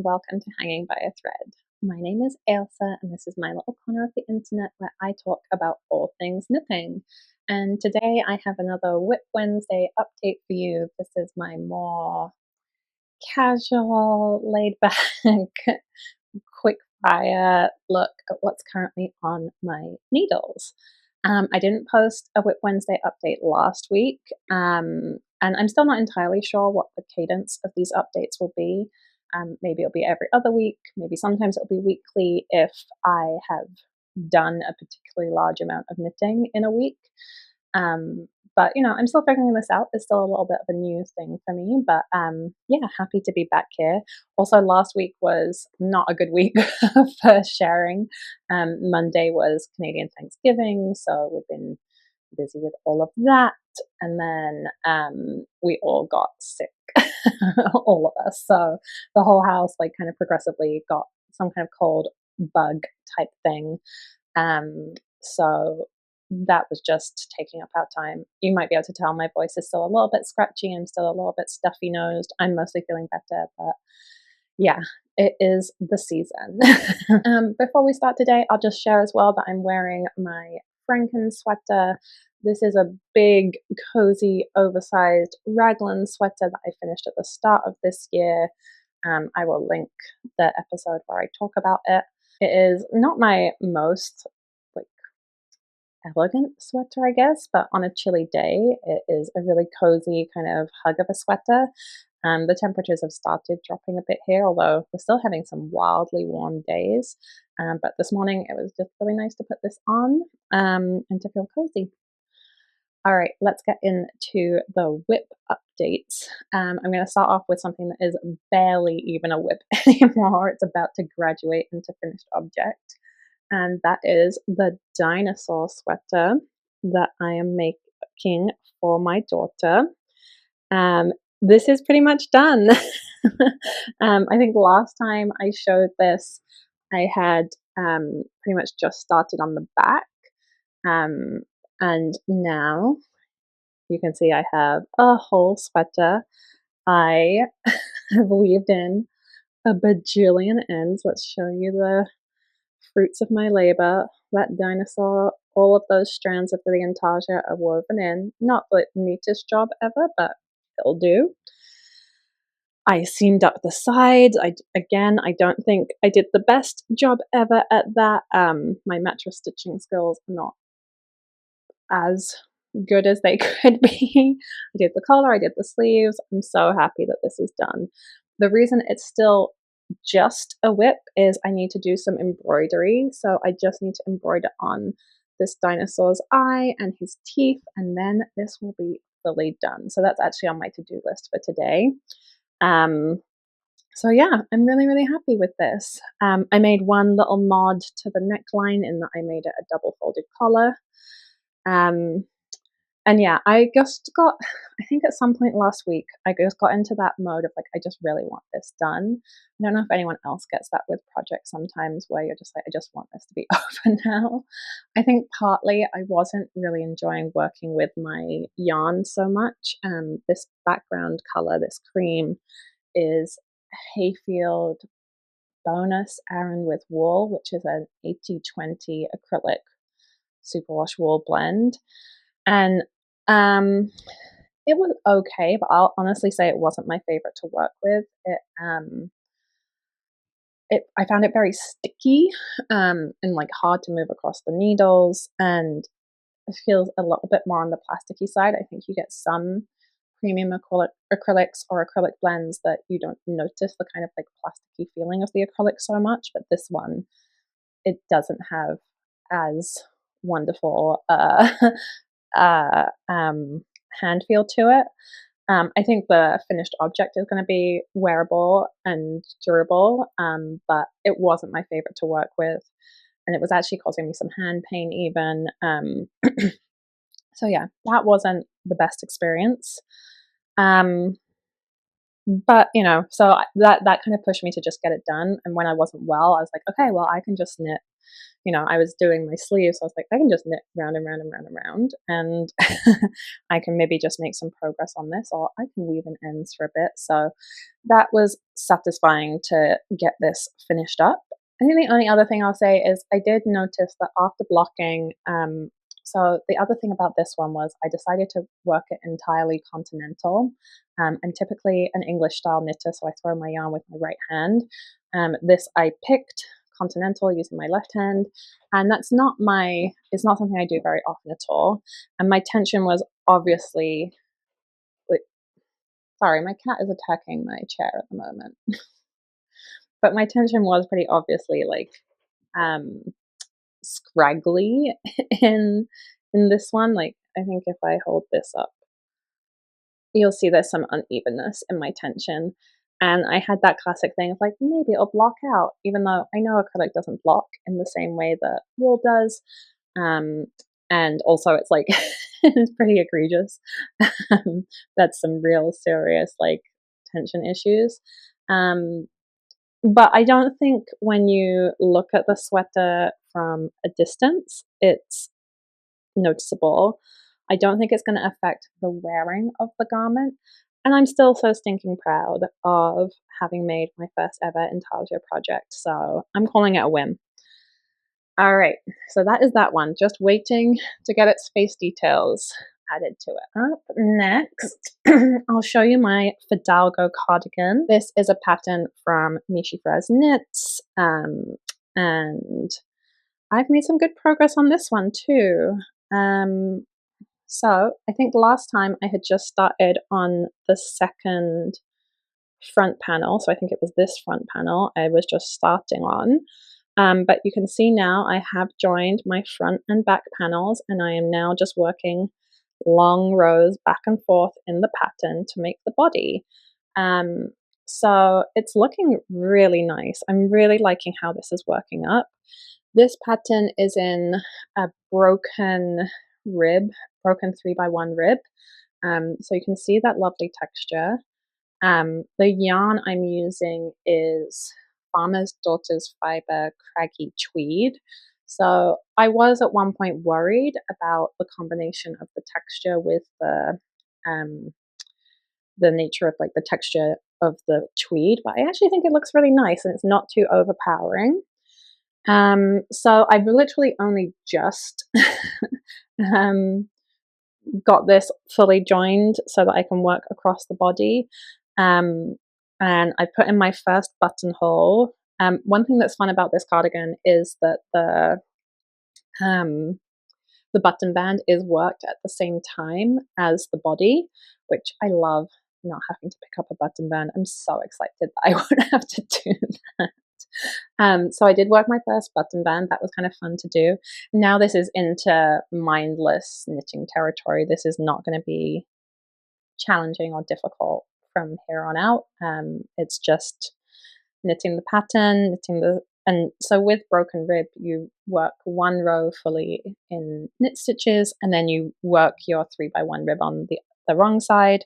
and welcome to Hanging by a Thread. My name is Ailsa, and this is my little corner of the internet where I talk about all things knitting. And today I have another Whip Wednesday update for you. This is my more casual, laid back, quick fire look at what's currently on my needles. I didn't post a Whip Wednesday update last week, and I'm still not entirely sure what the cadence of these updates will be. Maybe it'll be every other week, maybe sometimes it'll be weekly if I have done a particularly large amount of knitting in a week. But I'm still figuring this out. It's still a little bit of a new thing for me, but yeah, happy to be back here. Also, last week was not a good week for sharing. Monday was Canadian Thanksgiving, so we've been busy with all of that, and then we all got sick, all of us. So the whole house kind of progressively got some kind of cold bug type thing. So that was just taking up our time. You might be able to tell my voice is still a little bit scratchy. I'm still a little bit stuffy nosed. I'm mostly feeling better, but yeah, it is the season. Before we start today, I'll just share as well that I'm wearing my Franken sweater. This is a big, cozy, oversized raglan sweater that I finished at the start of this year. I will link the episode where I talk about it. It is not my most elegant sweater, I guess, but on a chilly day, it is a really cozy kind of hug of a sweater. The temperatures have started dropping a bit here, although we're still having some wildly warm days. But this morning, it was just really nice to put this on and to feel cozy. All right, let's get into the whip updates. I'm going to start off with something that is barely even a whip anymore. It's about to graduate into finished object. And that is the Dinosaur sweater that I am making for my daughter. This is pretty much done. I think last time I showed this, I had pretty much just started on the back. And now you can see I have a whole sweater. I have weaved in a bajillion ends. Let's show you the fruits of my labor. That dinosaur, all of those strands of the intarsia are woven in. Not the neatest job ever, but it'll do. I seamed up the sides. I don't think I did the best job ever at that. My mattress stitching skills are not as good as they could be. I did the collar, I did the sleeves. I'm so happy that this is done. The reason it's still just a whip is I need to do some embroidery. So I just need to embroider on this dinosaur's eye and his teeth, and then this will be fully done. So that's actually on my to-do list for today. So yeah, I'm really, really happy with this. I made one little mod to the neckline in that I made it a double folded collar. And yeah, I think at some point last week, I just got into that mode of I just really want this done. I don't know if anyone else gets that with projects sometimes where you're just I just want this to be over now. I think partly I wasn't really enjoying working with my yarn so much. This background color, this cream, is Hayfield Bonus Aran with Wool, which is an 80/20 acrylic superwash wool blend. And it was okay, but I'll honestly say it wasn't my favorite to work with. I found it very sticky and hard to move across the needles, and it feels a little bit more on the plasticky side. I think you get some premium acrylics or acrylic blends that you don't notice the kind of plasticky feeling of the acrylic so much, but this one, it doesn't have as wonderful hand feel to it. I think the finished object is going to be wearable and durable, but it wasn't my favorite to work with, and it was actually causing me some hand pain even. So yeah, that wasn't the best experience. But so that kind of pushed me to just get it done. And when I wasn't well, I was like, okay, well, I can just knit you know, I was doing my sleeves, so I was like, I can just knit round and round and round and round, and I can maybe just make some progress on this, or I can weave in ends for a bit. So that was satisfying to get this finished up. I think the only other thing I'll say is I did notice that after blocking, so the other thing about this one was I decided to work it entirely continental. I'm typically an English style knitter, so I throw my yarn with my right hand. This I picked continental using my left hand, and it's not something I do very often at all. And my tension was obviously, like, sorry, my cat is attacking my chair at the moment. But my tension was pretty obviously like um scraggly in this one. Like, I think if I hold this up, you'll see there's some unevenness in my tension. And I had that classic thing of like, maybe it'll block out, even though I know acrylic doesn't block in the same way that wool does. Um, and also, it's like, it's pretty egregious. That's some real serious, like, tension issues. But I don't think when you look at the sweater from a distance, it's noticeable. I don't think it's going to affect the wearing of the garment. And I'm still so stinking proud of having made my first ever intarsia project. So I'm calling it a win. All right, so that is that one. Just waiting to get its face details added to it. Up next, I'll show you my Fidalgo cardigan. This is a pattern from Mishi Frez Knits, and I've made some good progress on this one too. So I think last time I had just started on the second front panel, so I think it was this front panel I was just starting on. But you can see now I have joined my front and back panels, and I am now just working long rows back and forth in the pattern to make the body. So it's looking really nice. I'm really liking how this is working up. This pattern is in a broken 3x1 rib. So you can see that lovely texture. The yarn I'm using is Farmer's Daughter's Fiber Craggy Tweed. So I was at one point worried about the combination of the texture with the nature of like the texture of the tweed, but I actually think it looks really nice and it's not too overpowering. So I've literally only just got this fully joined so that I can work across the body. And I put in my first buttonhole. One thing that's fun about this cardigan is that the button band is worked at the same time as the body, which I love, not having to pick up a button band. I'm so excited that I won't have to do that. So I did work my first button band. That was kind of fun to do. Now this is into mindless knitting territory. This is not going to be challenging or difficult from here on out. It's just knitting the pattern, and so with broken rib, you work one row fully in knit stitches, and then you work your 3x1 rib on the wrong side.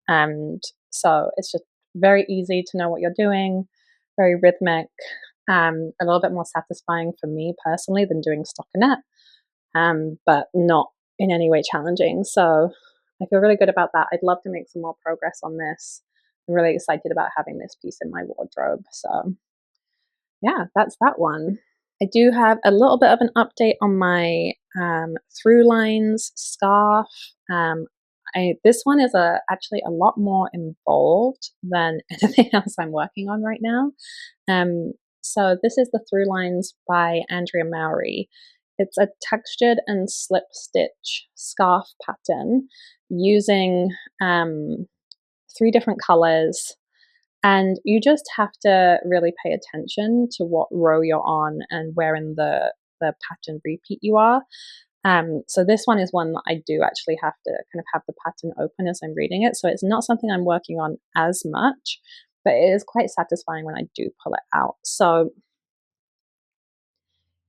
And so it's just very easy to know what you're doing, very rhythmic, a little bit more satisfying for me personally than doing stockinette, but not in any way challenging. So I feel really good about that. I'd love to make some more progress on this. I'm really excited about having this piece in my wardrobe. So yeah, that's that one. I do have a little bit of an update on my Thru Lines scarf. This one is actually a lot more involved than anything else I'm working on right now. So this is the Thru Lines by Andrea Mowry. It's a textured and slip stitch scarf pattern using 3 different colors. And you just have to really pay attention to what row you're on and where in the pattern repeat you are. So this one is one that I do actually have to kind of have the pattern open as I'm reading it. So it's not something I'm working on as much, but it is quite satisfying when I do pull it out. So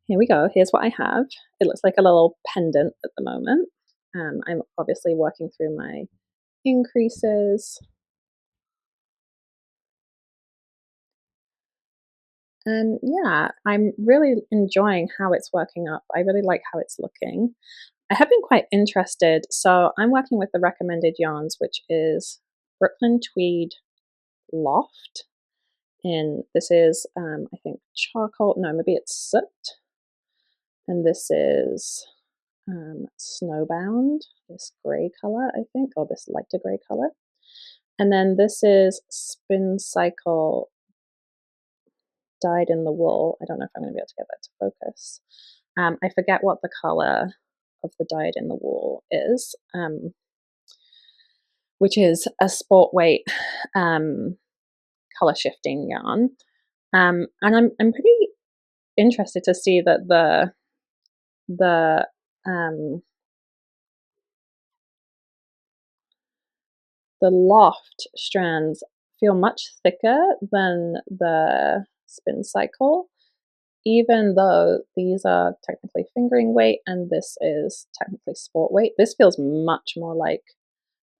here we go. Here's what I have. It looks like a little pendant at the moment. I'm obviously working through my increases. And yeah, I'm really enjoying how it's working up. I really like how it's looking. I have been quite interested. So I'm working with the recommended yarns, which is Brooklyn Tweed Loft. And this is, I think, charcoal. No, maybe it's soot. And this is Snowbound, this grey color, I think, or this lighter grey color. And then this is Spin Cycle Dyed in the Wool. I don't know if I'm going to be able to get that to focus. I forget what the color of the Dyed in the Wool is, which is a sport weight color shifting yarn. And I'm pretty interested to see that the loft strands feel much thicker than the spin cycle, even though these are technically fingering weight and this is technically sport weight. This feels much more like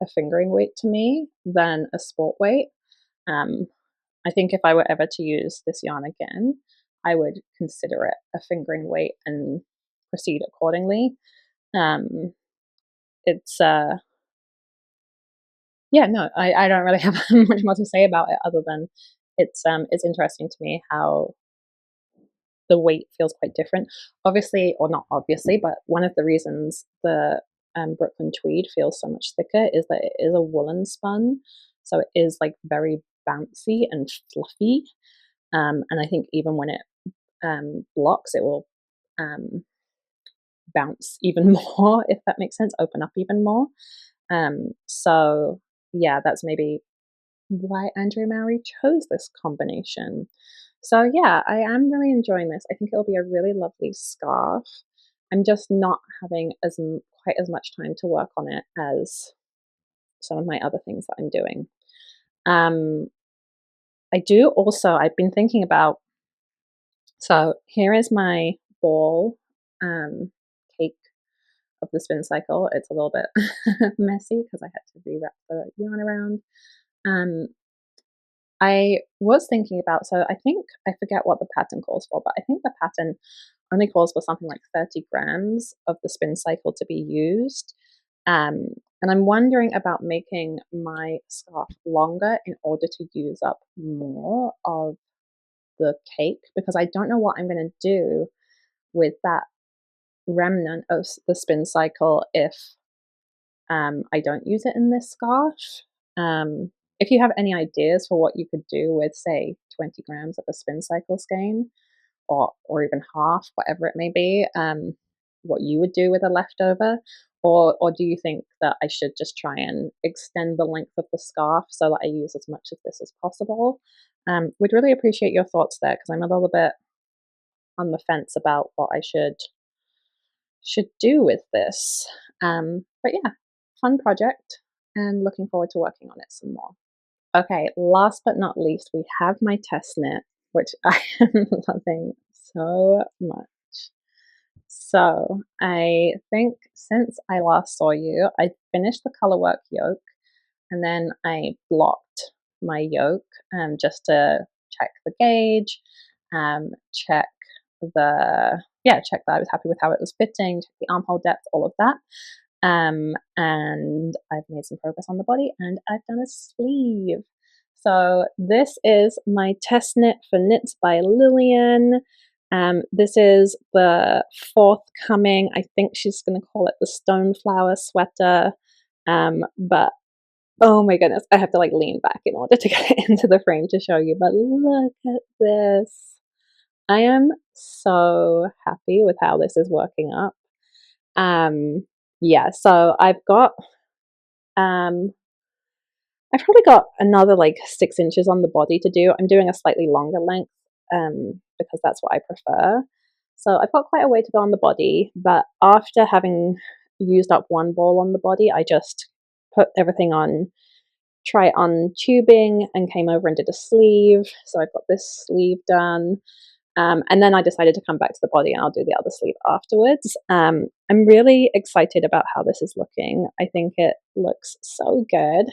a fingering weight to me than a sport weight. I think if I were ever to use this yarn again, I would consider it a fingering weight and proceed accordingly. It's yeah, no, I don't really have much more to say about it other than it's interesting to me how the weight feels quite different. Obviously, or not obviously, but one of the reasons the Brooklyn Tweed feels so much thicker is that it is a woolen spun, so it is like very bouncy and fluffy. And I think even when it blocks, it will bounce even more, if that makes sense, open up even more. So yeah, that's maybe why Andrew Mowry chose this combination. So yeah, I am really enjoying this. I think it'll be a really lovely scarf. I'm just not having quite as much time to work on it as some of my other things that I'm doing. I've been thinking about, so here is my ball cake of the spin cycle. It's a little bit messy because I had to rewrap the yarn around. I was thinking about, so I think, I forget what the pattern calls for, but I think the pattern only calls for something like 30 grams of the spin cycle to be used. And I'm wondering about making my scarf longer in order to use up more of the cake, because I don't know what I'm going to do with that remnant of the spin cycle if I don't use it in this scarf. If you have any ideas for what you could do with, say, 20 grams of a spin cycle skein, or even half, whatever it may be, what you would do with a leftover, or do you think that I should just try and extend the length of the scarf so that I use as much of this as possible? Would really appreciate your thoughts there, because I'm a little bit on the fence about what I should do with this. But yeah, fun project and looking forward to working on it some more. Okay, last but not least, we have my test knit, which I am loving so much. So I think since I last saw you, I finished the colorwork yoke and then I blocked my yoke just to check the gauge, check check that I was happy with how it was fitting, check the armhole depth, all of that. And I've made some progress on the body and I've done a sleeve. So this is my test knit for Knits by Lillian. This is the forthcoming, I think she's going to call it the Stoneflower sweater. But oh my goodness, I have to like lean back in order to get it into the frame to show you. But look at this. I am so happy with how this is working up. Yeah, so I've probably got another like 6 inches on the body to do. I'm doing a slightly longer length because that's what I prefer. So I've got quite a way to go on the body, but after having used up one ball on the body, I just put everything on try-on tubing and came over and did a sleeve. So I've got this sleeve done. And then I decided to come back to the body and I'll do the other sleeve afterwards. I'm really excited about how this is looking. I think it looks so good.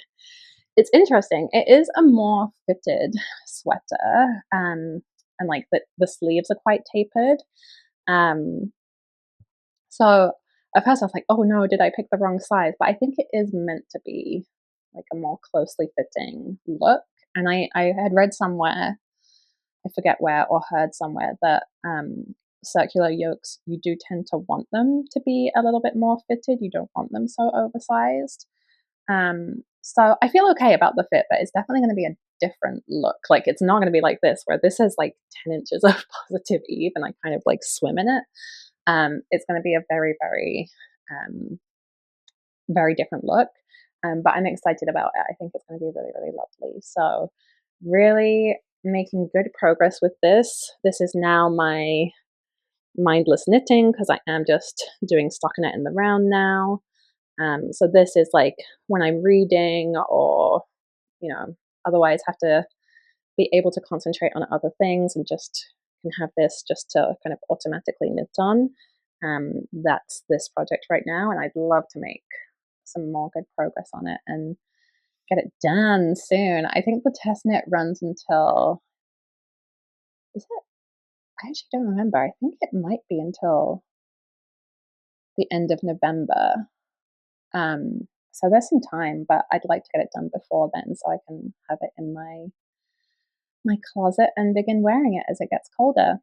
It's interesting. It is a more fitted sweater. and like the sleeves are quite tapered. So at first I was like, oh no, did I pick the wrong size? But I think it is meant to be like a more closely fitting look. And I had read somewhere, I forget where, or heard somewhere that circular yokes, you do tend to want them to be a little bit more fitted. You don't want them so oversized. So I feel okay about the fit, but it's definitely going to be a different look. Like it's not going to be like this, where this has like 10 inches of positive Eve and I kind of like swim in it. It's going to be a very, very, very different look. But I'm excited about it. I think it's going to be really, really lovely. So really making good progress with this. This is now my mindless knitting because I am just doing stockinette in the round now. So this is like when I'm reading or, otherwise have to be able to concentrate on other things and just can have this just to kind of automatically knit on. That's this project right now, and I'd love to make some more good progress on it and get it done soon. I think the test knit runs until, is it? I actually don't remember. I think it might be until the end of November. So there's some time, but I'd like to get it done before then so I can have it in my closet and begin wearing it as it gets colder.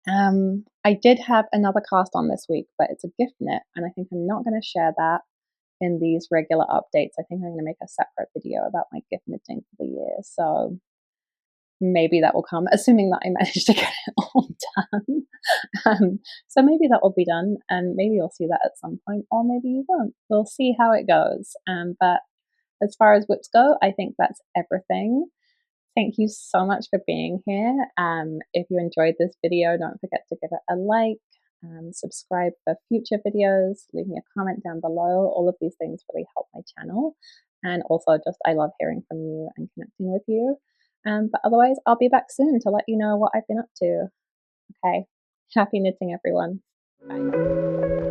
I did have another cast on this week, but it's a gift knit, and I think I'm not going to share that in these regular updates. I think I'm going to make a separate video about my gift knitting for the year. So maybe that will come, assuming that I manage to get it all done. So maybe that will be done, and maybe you'll see that at some point, or maybe you won't. We'll see how it goes. But as far as whips go, I think that's everything. Thank you so much for being here. If you enjoyed this video, don't forget to give it a like, subscribe for future videos, leave me a comment down below. All of these things really help my channel. And also just, I love hearing from you and connecting with you. But otherwise, I'll be back soon to let you know what I've been up to. Okay, happy knitting, everyone. Bye.